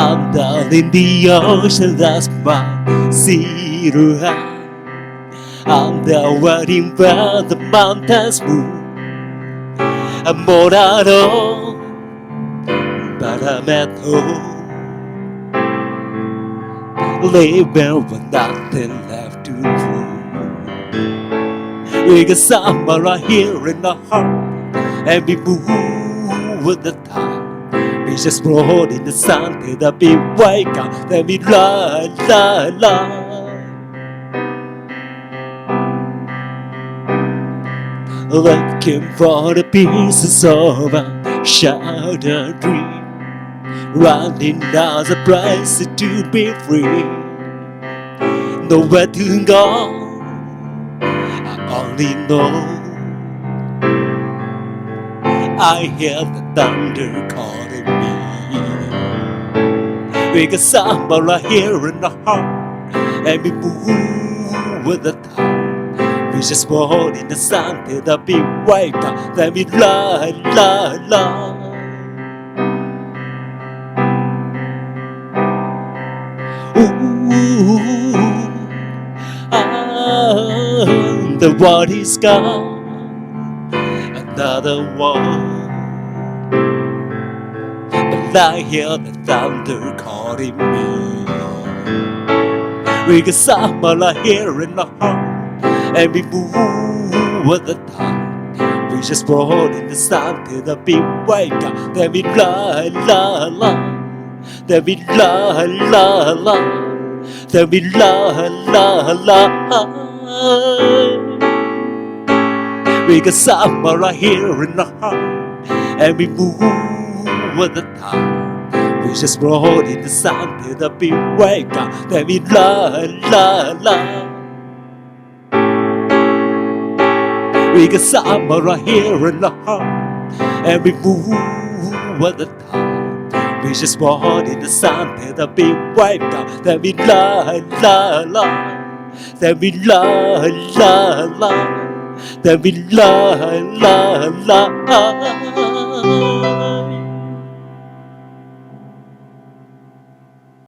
Under in the ocean, that's my silhouette. I'm there waiting where the mountains move. I'm more at all, but I'm at home. Living with nothing left to do. We got summer right here in the heart, and we move with the tide. We just float in the sun till the big wake up, then we lie. Looking for the pieces of a shattered dream, running out the price to be free. Nowhere to go, I only know I hear the thunder calling me. We got summer right here in the heart, and we move with the tide. We just float in the sun till the big wake up, then we lie. The world is gone, another one. But I hear the thunder calling me. We got summer right here in the heart, and we move with the tide. We just float in the sun till the big wake up, then we lie. Then we lie. Then we lie. We got summer right here in the heart, and we move with the tide. We just float in the sun till the big wake up, then we lie. We got summer right here in the heart, and we move with the tide. We just float in the sun till the big wake up, then we lie. Then we lie. Then we lie.